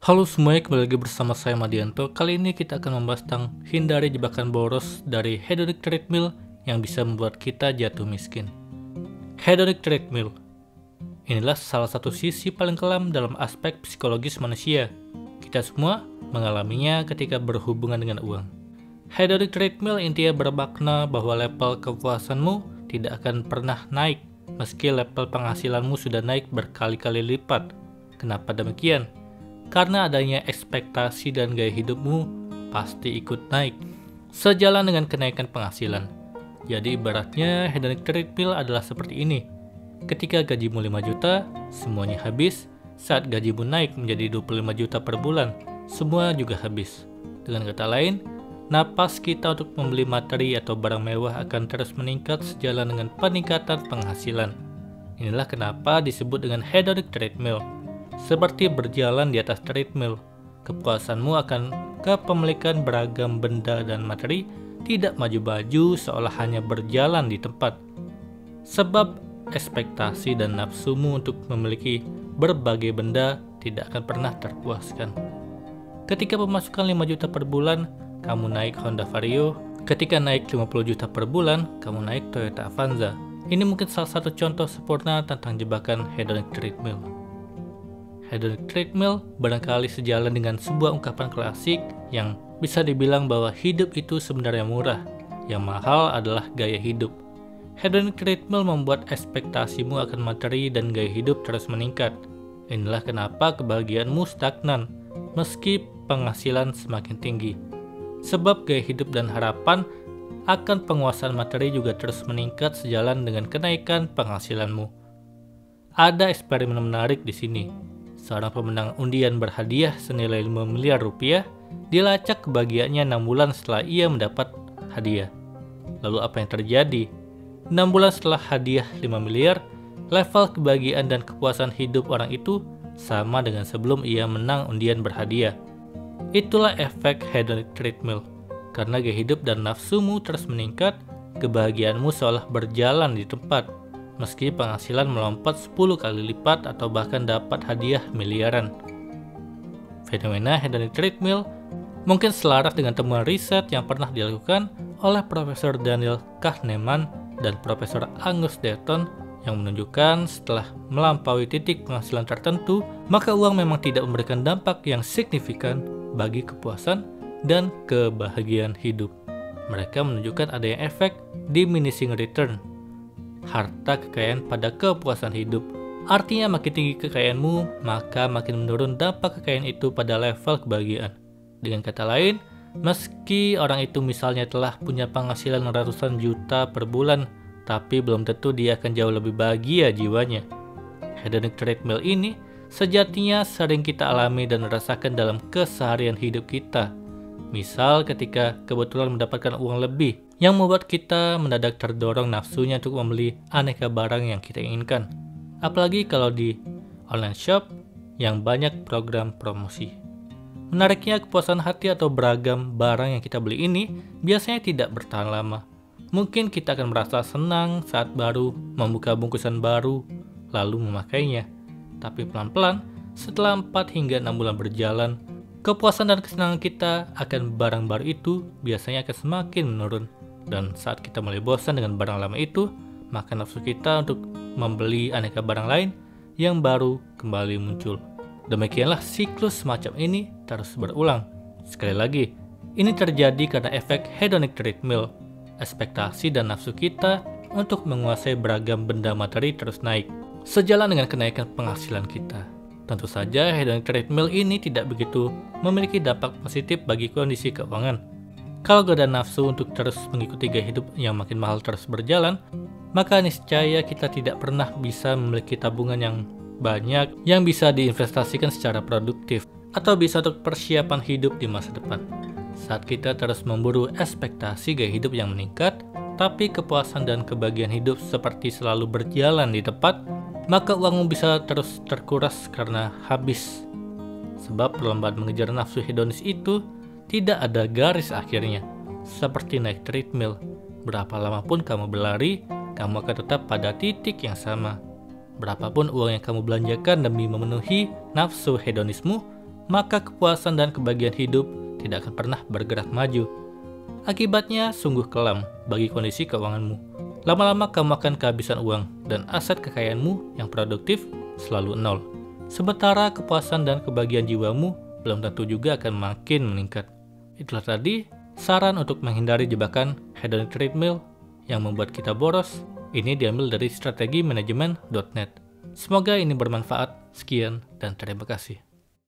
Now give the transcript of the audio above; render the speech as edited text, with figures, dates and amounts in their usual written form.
Halo semuanya, kembali lagi bersama saya Madianto. Kali ini kita akan membahas tentang hindari jebakan boros dari hedonic treadmill yang bisa membuat kita jatuh miskin. Hedonic treadmill inilah salah satu sisi paling kelam dalam aspek psikologis manusia. Kita semua mengalaminya ketika berhubungan dengan uang. Hedonic treadmill intinya bermakna bahwa level kepuasanmu tidak akan pernah naik meski level penghasilanmu sudah naik berkali-kali lipat. Kenapa demikian? Karena adanya ekspektasi dan gaya hidupmu pasti ikut naik sejalan dengan kenaikan penghasilan. Jadi ibaratnya hedonic treadmill adalah seperti ini. Ketika gajimu 5 juta, semuanya habis. Saat gajimu naik menjadi 25 juta per bulan, semua juga habis. Dengan kata lain, napas kita untuk membeli materi atau barang mewah akan terus meningkat sejalan dengan peningkatan penghasilan. Inilah kenapa disebut dengan hedonic treadmill. Seperti berjalan di atas treadmill, kepuasanmu akan kepemilikan beragam benda dan materi tidak maju-maju seolah hanya berjalan di tempat. Sebab ekspektasi dan nafsumu untuk memiliki berbagai benda tidak akan pernah terpuaskan. Ketika pemasukan 5 juta per bulan, kamu naik Honda Vario. Ketika naik 50 juta per bulan, kamu naik Toyota Avanza. Ini mungkin salah satu contoh sempurna tentang jebakan hedonic treadmill. Hedonic treadmill barangkali sejalan dengan sebuah ungkapan klasik yang bisa dibilang bahwa hidup itu sebenarnya murah, yang mahal adalah gaya hidup. Hedonic treadmill membuat ekspektasimu akan materi dan gaya hidup terus meningkat. Inilah kenapa kebahagiaanmu stagnan, meski penghasilan semakin tinggi. Sebab gaya hidup dan harapan akan penguasaan materi juga terus meningkat sejalan dengan kenaikan penghasilanmu. Ada eksperimen menarik di sini. Seorang pemenang undian berhadiah senilai 5 miliar rupiah dilacak kebahagiaannya 6 bulan setelah ia mendapat hadiah. Lalu apa yang terjadi? 6 bulan setelah hadiah 5 miliar, level kebahagiaan dan kepuasan hidup orang itu sama dengan sebelum ia menang undian berhadiah. Itulah efek hedonic treadmill. Karena gaya hidup dan nafsumu terus meningkat, kebahagiaanmu seolah berjalan di tempat. Meski penghasilan melompat 10 kali lipat atau bahkan dapat hadiah miliaran. Fenomena hedonic treadmill mungkin selaras dengan temuan riset yang pernah dilakukan oleh Profesor Daniel Kahneman dan Profesor Angus Deaton yang menunjukkan setelah melampaui titik penghasilan tertentu, maka uang memang tidak memberikan dampak yang signifikan bagi kepuasan dan kebahagiaan hidup. Mereka menunjukkan adanya efek diminishing return. Harta kekayaan pada kepuasan hidup. Artinya makin tinggi kekayaanmu, maka makin menurun dampak kekayaan itu pada level kebahagiaan. Dengan kata lain, meski orang itu misalnya telah punya penghasilan ratusan juta per bulan, tapi belum tentu dia akan jauh lebih bahagia jiwanya. Hedonic treadmill ini sejatinya sering kita alami dan rasakan dalam keseharian hidup kita. Misal ketika kebetulan mendapatkan uang lebih, yang membuat kita mendadak terdorong nafsunya untuk membeli aneka barang yang kita inginkan. Apalagi kalau di online shop yang banyak program promosi. Menariknya, kepuasan hati atau beragam barang yang kita beli ini biasanya tidak bertahan lama. Mungkin kita akan merasa senang saat baru membuka bungkusan baru, lalu memakainya. Tapi pelan-pelan, setelah 4 hingga 6 bulan berjalan, kepuasan dan kesenangan kita akan barang baru itu biasanya akan semakin menurun. Dan saat kita mulai bosan dengan barang lama itu, maka nafsu kita untuk membeli aneka barang lain yang baru kembali muncul. Demikianlah siklus semacam ini terus berulang. Sekali lagi, ini terjadi karena efek hedonic treadmill. Ekspektasi dan nafsu kita untuk menguasai beragam benda materi terus naik, sejalan dengan kenaikan penghasilan kita. Tentu saja hedonic treadmill ini tidak begitu memiliki dampak positif bagi kondisi keuangan. Kalau godaan nafsu untuk terus mengikuti gaya hidup yang makin mahal terus berjalan, maka niscaya kita tidak pernah bisa memiliki tabungan yang banyak yang bisa diinvestasikan secara produktif atau bisa untuk persiapan hidup di masa depan. Saat kita terus memburu ekspektasi gaya hidup yang meningkat, tapi kepuasan dan kebahagiaan hidup seperti selalu berjalan di tempat, maka uangmu bisa terus terkuras karena habis. Sebab perlombaan mengejar nafsu hedonis itu tidak ada garis akhirnya. Seperti naik treadmill, berapa lama pun kamu berlari, kamu akan tetap pada titik yang sama. Berapapun uang yang kamu belanjakan demi memenuhi nafsu hedonismu, maka kepuasan dan kebahagiaan hidup tidak akan pernah bergerak maju. Akibatnya sungguh kelam bagi kondisi keuanganmu. Lama-lama kamu akan kehabisan uang dan aset kekayaanmu yang produktif selalu nol. Sementara kepuasan dan kebahagiaan jiwamu belum tentu juga akan makin meningkat. Itulah tadi saran untuk menghindari jebakan hedonic treadmill yang membuat kita boros. Ini diambil dari strategimanajemen.net. Semoga ini bermanfaat. Sekian dan terima kasih.